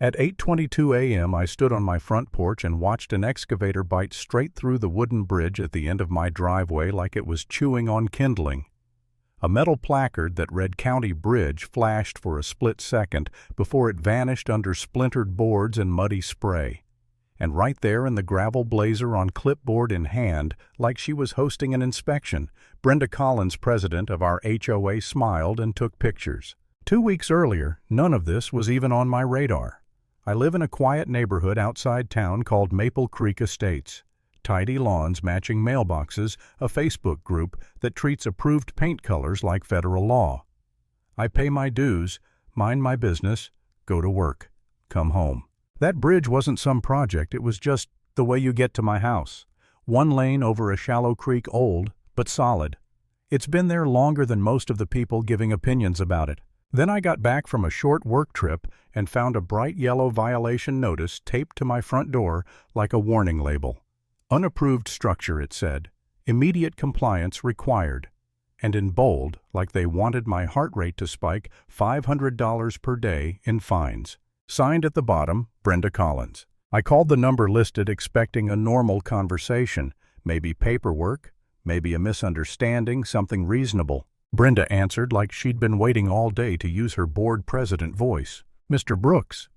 At 8:22 a.m., I stood on my front porch and watched an excavator bite straight through the wooden bridge at the end of my driveway like it was chewing on kindling. A metal placard that read County Bridge flashed for a split second before it vanished under splintered boards and muddy spray. And right there in the gravel blazer on clipboard in hand, like she was hosting an inspection, Brenda Collins, president of our HOA, smiled and took pictures. 2 weeks earlier, none of this was even on my radar. I live in a quiet neighborhood outside town called Maple Creek Estates. Tidy lawns matching mailboxes, a Facebook group that treats approved paint colors like federal law. I pay my dues, mind my business, go to work, come home. That bridge wasn't some project, it was just the way you get to my house. One lane over a shallow creek, old, but solid. It's been there longer than most of the people giving opinions about it. Then I got back from a short work trip and found a bright yellow violation notice taped to my front door like a warning label. Unapproved structure, it said. Immediate compliance required. And in bold, like they wanted my heart rate to spike, $500 per day in fines. Signed at the bottom, Brenda Collins. I called the number listed expecting a normal conversation, maybe paperwork, maybe a misunderstanding, something reasonable. Brenda answered like she'd been waiting all day to use her board president voice. "Mr. Brooks,"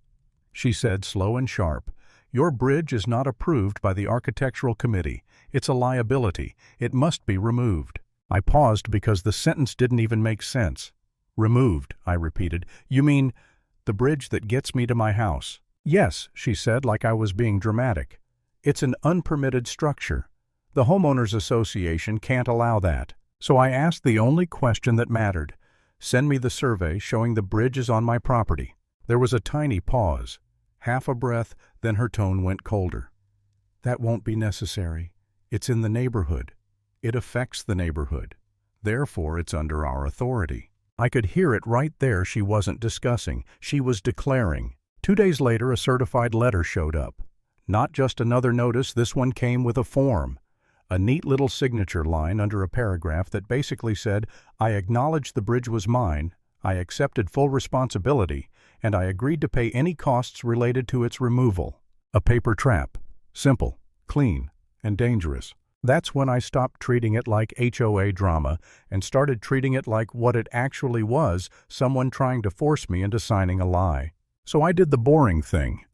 she said, slow and sharp, "your bridge is not approved by the architectural committee. It's a liability. It must be removed." I paused because the sentence didn't even make sense. "Removed," I repeated. "You mean the bridge that gets me to my house?" "Yes," she said like I was being dramatic. "It's an unpermitted structure. The homeowners association can't allow that." So I asked the only question that mattered. "Send me the survey showing the bridge is on my property." There was a tiny pause. Half a breath, then her tone went colder. "That won't be necessary. It's in the neighborhood. It affects the neighborhood. Therefore, it's under our authority." I could hear it right there. She wasn't discussing. She was declaring. 2 days later, a certified letter showed up. Not just another notice, this one came with a form. A neat little signature line under a paragraph that basically said, "I acknowledge the bridge was mine, I accepted full responsibility, and I agreed to pay any costs related to its removal." A paper trap. Simple, clean, and dangerous. That's when I stopped treating it like HOA drama and started treating it like what it actually was, someone trying to force me into signing a lie. So I did the boring thing.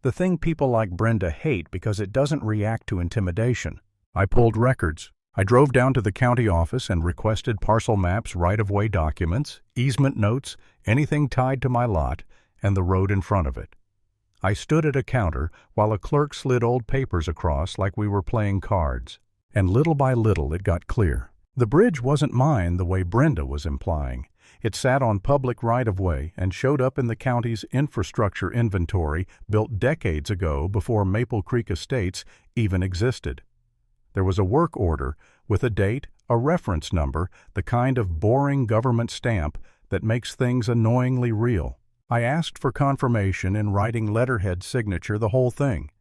The thing people like Brenda hate because it doesn't react to intimidation. I pulled records. I drove down to the county office and requested parcel maps, right-of-way documents, easement notes, anything tied to my lot, and the road in front of it. I stood at a counter while a clerk slid old papers across like we were playing cards. And little by little it got clear. The bridge wasn't mine the way Brenda was implying. It sat on public right-of-way and showed up in the county's infrastructure inventory built decades ago before Maple Creek Estates even existed. There was a work order with a date, a reference number, the kind of boring government stamp that makes things annoyingly real. I asked for confirmation in writing letterhead signature, the whole thing.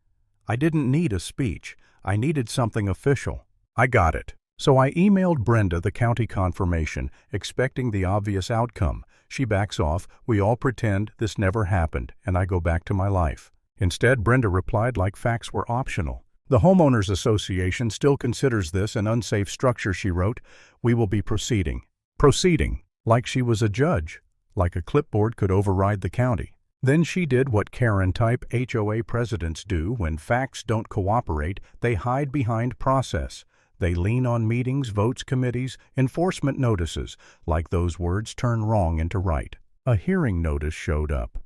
I didn't need a speech. I needed something official. I got it. So I emailed Brenda the county confirmation, expecting the obvious outcome. She backs off, we all pretend this never happened, and I go back to my life. Instead, Brenda replied like facts were optional. "The homeowners association still considers this an unsafe structure," she wrote. "We will be proceeding." Proceeding. Like she was a judge. Like a clipboard could override the county. Then she did what Karen-type HOA presidents do when facts don't cooperate. They hide behind process. They lean on meetings, votes, committees, enforcement notices, like those words turn wrong into right. A hearing notice showed up.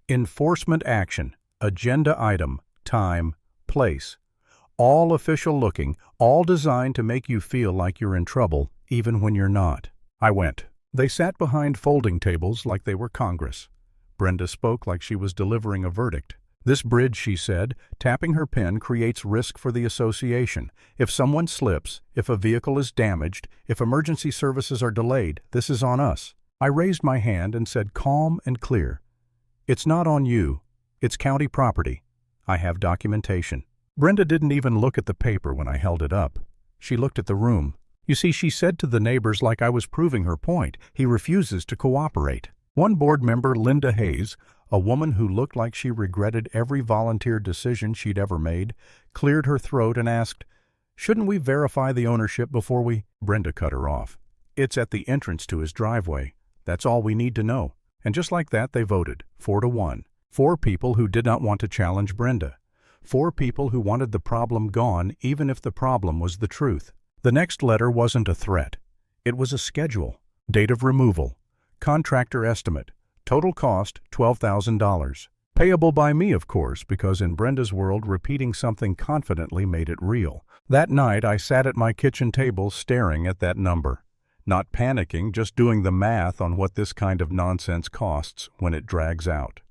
Enforcement action, agenda item, time, place. All official looking, all designed to make you feel like you're in trouble, even when you're not. I went. They sat behind folding tables like they were Congress. Brenda spoke like she was delivering a verdict. "This bridge," she said, tapping her pen, "creates risk for the association. If someone slips, if a vehicle is damaged, if emergency services are delayed, this is on us." I raised my hand and said calm and clear, "It's not on you. It's county property. I have documentation." Brenda didn't even look at the paper when I held it up. She looked at the room. "You see," she said to the neighbors like I was proving her point, "he refuses to cooperate." One board member, Linda Hayes, A woman who looked like she regretted every volunteer decision she'd ever made, cleared her throat and asked, "Shouldn't we verify the ownership before we—" Brenda cut her off. "It's at the entrance to his driveway. That's all we need to know." And just like that, they voted, 4-1. 4 people who did not want to challenge Brenda. 4 people who wanted the problem gone, even if the problem was the truth. The next letter wasn't a threat. It was a schedule. Date of removal. Contractor estimate. Total cost, $12,000. Payable by me, of course, because in Brenda's world, repeating something confidently made it real. That night, I sat at my kitchen table staring at that number. Not panicking, just doing the math on what this kind of nonsense costs when it drags out.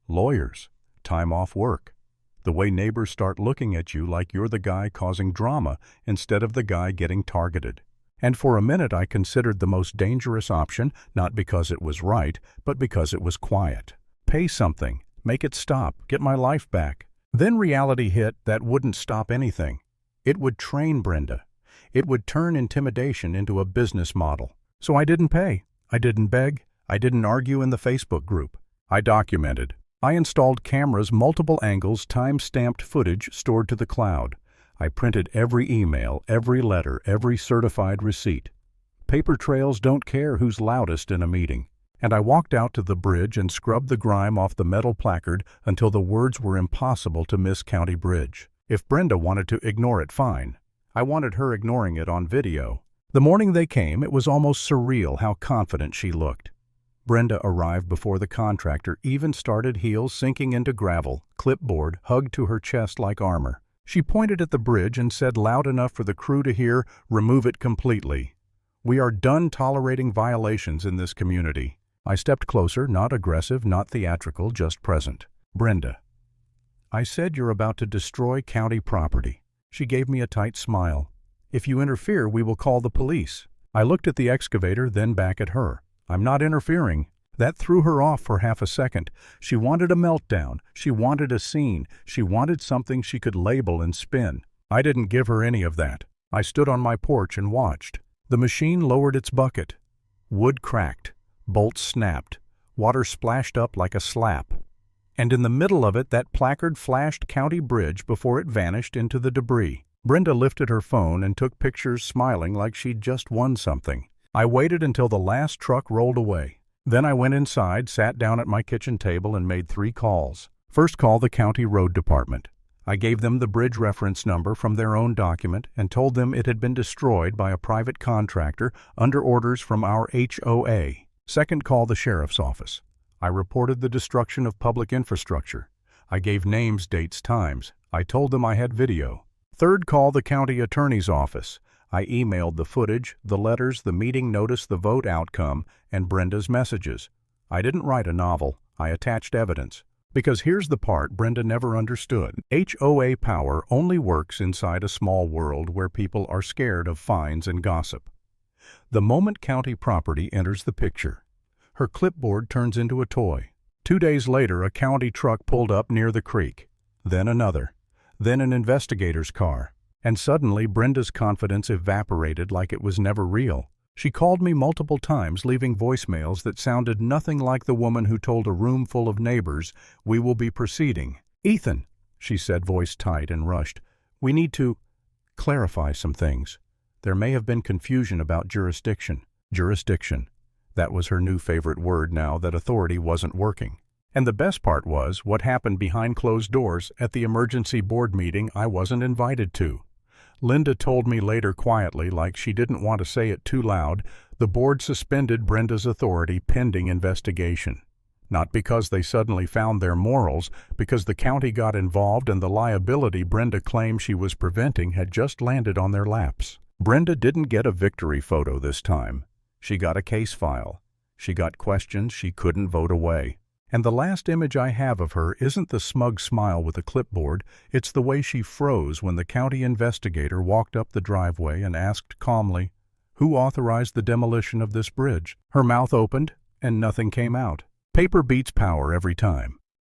Lawyers, time off work, the way neighbors start looking at you like you're the guy causing drama instead of the guy getting targeted. And for a minute I considered the most dangerous option, not because it was right, but because it was quiet. Pay something, make it stop, get my life back. Then reality hit that wouldn't stop anything. It would train Brenda. It would turn intimidation into a business model. So I didn't pay. I didn't beg. I didn't argue in the Facebook group. I documented. I installed cameras, multiple angles, time-stamped footage stored to the cloud. I printed every email, every letter, every certified receipt. Paper trails don't care who's loudest in a meeting. And I walked out to the bridge and scrubbed the grime off the metal placard until the words were impossible to miss County Bridge. If Brenda wanted to ignore it, fine. I wanted her ignoring it on video. The morning they came, it was almost surreal how confident she looked. Brenda arrived before the contractor even started, heels sinking into gravel, clipboard hugged to her chest like armor. She pointed at the bridge and said loud enough for the crew to hear, "Remove it completely. We are done tolerating violations in this community." I stepped closer, not aggressive, not theatrical, just present. "Brenda, I said you're about to destroy county property." She gave me a tight smile. "If you interfere, we will call the police." I looked at the excavator, then back at her. "I'm not interfering." That threw her off for half a second. She wanted a meltdown. She wanted a scene. She wanted something she could label and spin. I didn't give her any of that. I stood on my porch and watched. The machine lowered its bucket. Wood cracked. Bolts snapped. Water splashed up like a slap. And in the middle of it, that placard flashed County Bridge before it vanished into the debris. Brenda lifted her phone and took pictures, smiling like she'd just won something. I waited until the last truck rolled away. Then I went inside, sat down at my kitchen table and made 3 calls. First call, the county road department. I gave them the bridge reference number from their own document and told them it had been destroyed by a private contractor under orders from our HOA. Second call, the sheriff's office. I reported the destruction of public infrastructure. I gave names, dates, times. I told them I had video. Third call, the county attorney's office. I emailed the footage, the letters, the meeting notice, the vote outcome, and Brenda's messages. I didn't write a novel. I attached evidence. Because here's the part Brenda never understood. HOA power only works inside a small world where people are scared of fines and gossip. The moment county property enters the picture, her clipboard turns into a toy. 2 days later, a county truck pulled up near the creek. Then another. Then an investigator's car. And suddenly, Brenda's confidence evaporated like it was never real. She called me multiple times, leaving voicemails that sounded nothing like the woman who told a room full of neighbors, "We will be proceeding." "Ethan," she said, voice tight and rushed, "we need to clarify some things. There may have been confusion about jurisdiction." Jurisdiction. That was her new favorite word now that authority wasn't working. And the best part was what happened behind closed doors at the emergency board meeting I wasn't invited to. Linda told me later quietly, like she didn't want to say it too loud, the board suspended Brenda's authority pending investigation. Not because they suddenly found their morals, because the county got involved and the liability Brenda claimed she was preventing had just landed on their laps. Brenda didn't get a victory photo this time. She got a case file. She got questions she couldn't vote away. And the last image I have of her isn't the smug smile with a clipboard, it's the way she froze when the county investigator walked up the driveway and asked calmly, "Who authorized the demolition of this bridge?" Her mouth opened, and nothing came out. Paper beats power every time.